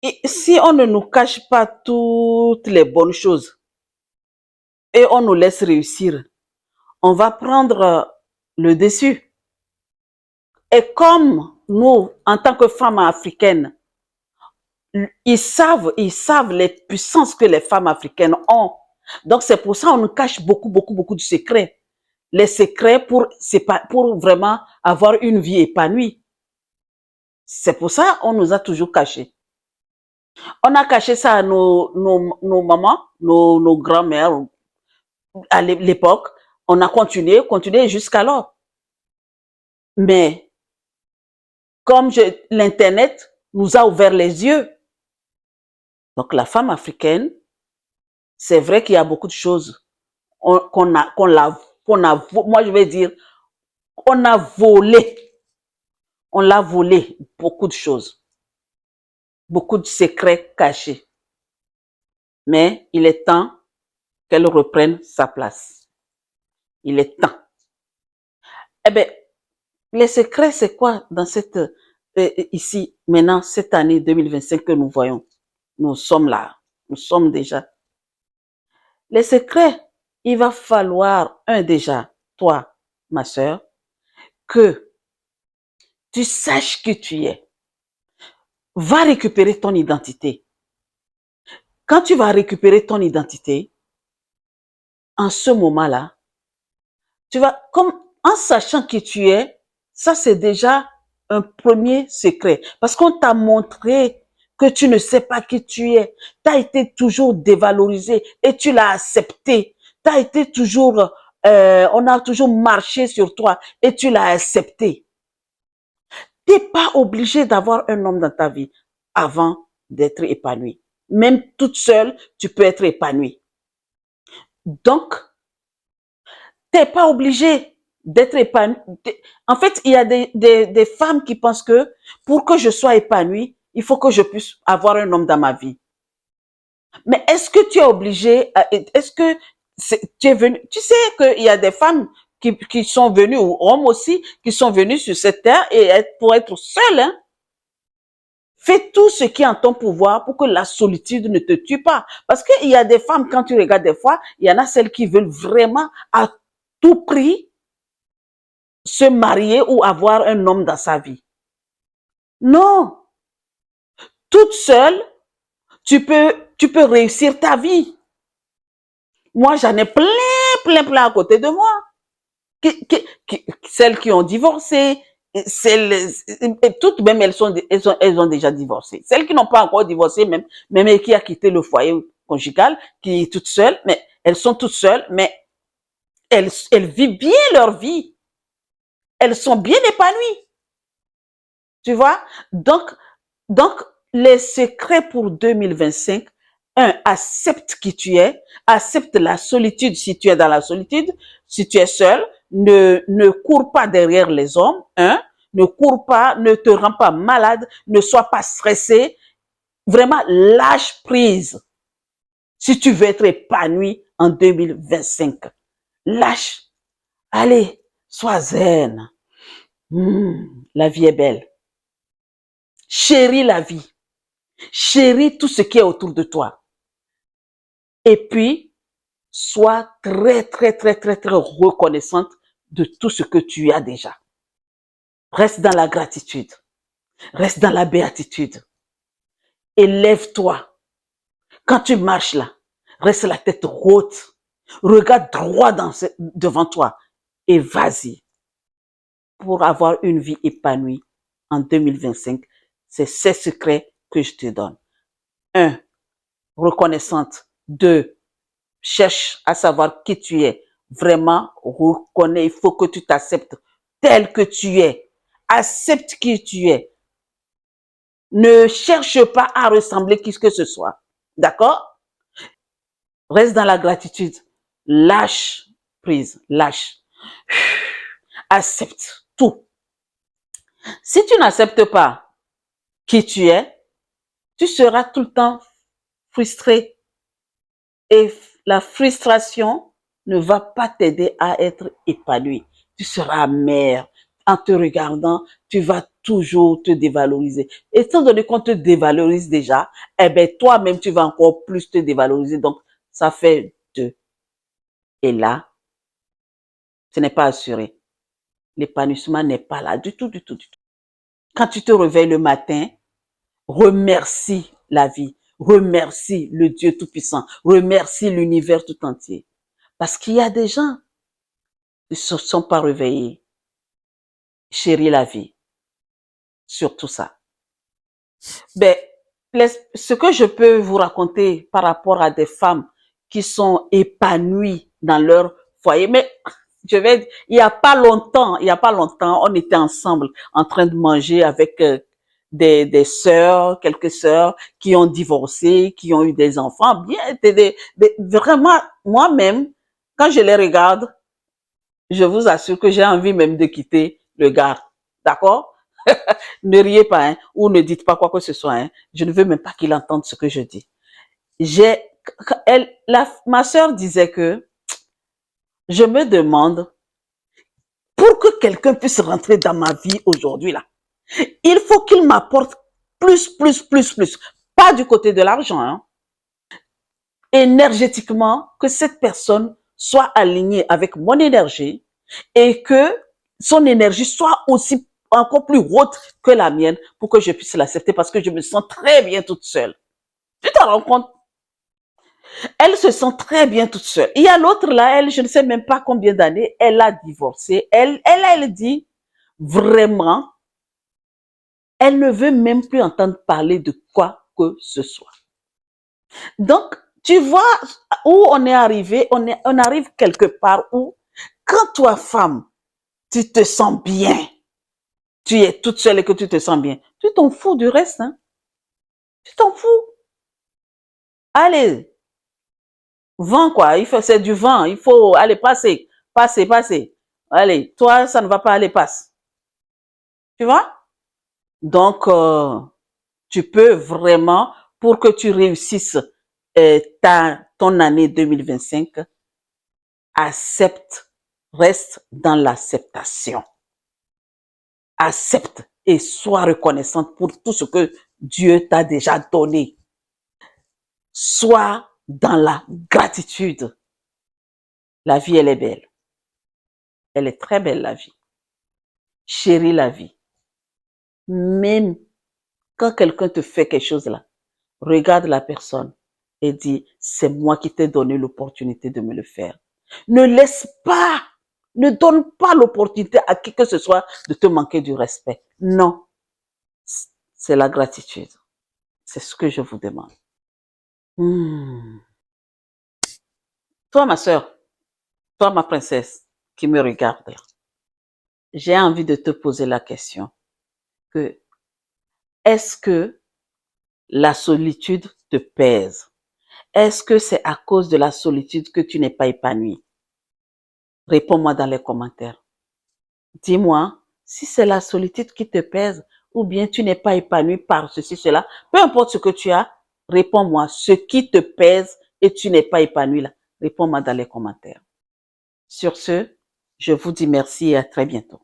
Et si on ne nous cache pas toutes les bonnes choses et on nous laisse réussir, on va prendre le dessus. Et comme nous, en tant que femmes africaines, ils savent les puissances que les femmes africaines ont. Donc c'est pour ça qu'on nous cache beaucoup de secrets. Les secrets pour vraiment avoir une vie épanouie. C'est pour ça qu'on nous a toujours cachés. On a caché ça à nos mamans, nos grands-mères à l'époque. On a continué jusqu'alors. Mais comme l'Internet nous a ouvert les yeux. Donc la femme africaine, c'est vrai qu'il y a beaucoup de choses moi je vais dire, on a volé. On l'a volé beaucoup de choses. Beaucoup de secrets cachés. Mais il est temps qu'elle reprenne sa place. Il est temps. Eh bien, les secrets, c'est quoi dans ici, maintenant, cette année 2025 que nous voyons? Nous sommes là. Nous sommes déjà. Les secrets, il va falloir, déjà, toi, ma sœur, que tu saches qui tu es. Va récupérer ton identité. Quand tu vas récupérer ton identité, en ce moment-là, tu vas, comme en sachant qui tu es, ça c'est déjà un premier secret. Parce qu'on t'a montré que tu ne sais pas qui tu es. Tu as été toujours dévalorisé et tu l'as accepté. Tu as été toujours, on a toujours marché sur toi et tu l'as accepté. Tu n'es pas obligé d'avoir un homme dans ta vie avant d'être épanoui. Même toute seule, tu peux être épanouie. Donc, tu n'es pas obligé d'être épanouie. En fait, il y a des femmes qui pensent que pour que je sois épanouie, il faut que je puisse avoir un homme dans ma vie. Mais est-ce que tu es obligé, est-ce que tu es venu, tu sais qu'il y a des femmes qui sont venues, ou hommes aussi, qui sont venus sur cette terre et pour être seuls, hein. Fais tout ce qui est en ton pouvoir pour que la solitude ne te tue pas. Parce qu'il y a des femmes, quand tu regardes des fois, il y en a celles qui veulent vraiment à tout prix se marier ou avoir un homme dans sa vie. Non. Toute seule, tu peux réussir ta vie. Moi, j'en ai plein à côté de moi. Celles qui ont divorcé, toutes même elles ont déjà divorcé. Celles qui n'ont pas encore divorcé, même qui a quitté le foyer conjugal, qui est toute seule, mais elles sont toutes seules, mais elles vivent bien leur vie. Elles sont bien épanouies. Tu vois? Donc, les secrets pour 2025, accepte qui tu es, accepte la solitude si tu es dans la solitude, si tu es seul, ne cours pas derrière les hommes, ne cours pas, ne te rends pas malade, ne sois pas stressé, vraiment lâche prise si tu veux être épanoui en 2025. Lâche, allez, sois zen. La vie est belle. Chéris la vie. Chéris tout ce qui est autour de toi. Et puis, sois très reconnaissante de tout ce que tu as déjà. Reste dans la gratitude. Reste dans la béatitude. Élève-toi. Quand tu marches là, reste la tête haute. Regarde droit devant toi et vas-y. Pour avoir une vie épanouie en 2025, c'est ces secrets que je te donne. 1. Reconnaissante. 2. Cherche à savoir qui tu es. Vraiment, reconnais, il faut que tu t'acceptes tel que tu es. Accepte qui tu es. Ne cherche pas à ressembler qui que ce soit. D'accord? Reste dans la gratitude. Lâche prise. Lâche. Accepte tout. Si tu n'acceptes pas qui tu es, tu seras tout le temps frustré. Et la frustration ne va pas t'aider à être épanoui. Tu seras amer. En te regardant, tu vas toujours te dévaloriser. Étant donné qu'on te dévalorise déjà, eh ben, toi-même, tu vas encore plus te dévaloriser. Donc, ça fait 2. Et là, ce n'est pas assuré. L'épanouissement n'est pas là du tout, du tout, du tout. Quand tu te réveilles le matin, remercie la vie, remercie le Dieu Tout-Puissant, remercie l'univers tout entier. Parce qu'il y a des gens qui ne se sont pas réveillés. Chéris la vie. Surtout ça. Ben, ce que je peux vous raconter par rapport à des femmes qui sont épanouies dans leur foyer, mais il n'y a pas longtemps, on était ensemble en train de manger avec des sœurs, quelques sœurs qui ont divorcé, qui ont eu des enfants, bien, vraiment, moi-même, quand je les regarde, je vous assure que j'ai envie même de quitter le gars. D'accord? Ne riez pas, hein, ou ne dites pas quoi que ce soit, hein. Je ne veux même pas qu'il entende ce que je dis. Ma sœur disait que je me demande, pour que quelqu'un puisse rentrer dans ma vie aujourd'hui, là, il faut qu'il m'apporte plus, plus, plus, plus. Pas du côté de l'argent, hein. Énergétiquement, que cette personne soit alignée avec mon énergie et que son énergie soit aussi encore plus haute que la mienne pour que je puisse l'accepter parce que je me sens très bien toute seule. Tu te rends compte? Elle se sent très bien toute seule. Il y a l'autre là, elle, je ne sais même pas combien d'années, elle a divorcé. Elle dit vraiment, elle ne veut même plus entendre parler de quoi que ce soit. Donc, tu vois où on est arrivé, on arrive quelque part où, quand toi, femme, tu te sens bien, tu es toute seule et que tu te sens bien, tu t'en fous du reste, hein? Tu t'en fous. Allez, vent quoi, c'est du vent, il faut aller passer. Allez, toi, ça ne va pas aller, passe. Tu vois? Donc, tu peux vraiment, pour que tu réussisses ton année 2025, accepte, reste dans l'acceptation. Accepte et sois reconnaissante pour tout ce que Dieu t'a déjà donné. Sois dans la gratitude. La vie, elle est belle. Elle est très belle, la vie. Chéris la vie. Même quand quelqu'un te fait quelque chose là, regarde la personne et dis, c'est moi qui t'ai donné l'opportunité de me le faire. Ne laisse pas, ne donne pas l'opportunité à qui que ce soit de te manquer du respect. Non, c'est la gratitude. C'est ce que je vous demande. Toi, ma sœur, toi, ma princesse, qui me regarde, j'ai envie de te poser la question que est-ce que la solitude te pèse? Est-ce que c'est à cause de la solitude que tu n'es pas épanoui? Réponds-moi dans les commentaires. Dis-moi si c'est la solitude qui te pèse ou bien tu n'es pas épanoui par ceci, cela. Peu importe ce que tu as, réponds-moi ce qui te pèse et tu n'es pas épanoui là. Réponds-moi dans les commentaires. Sur ce, je vous dis merci et à très bientôt.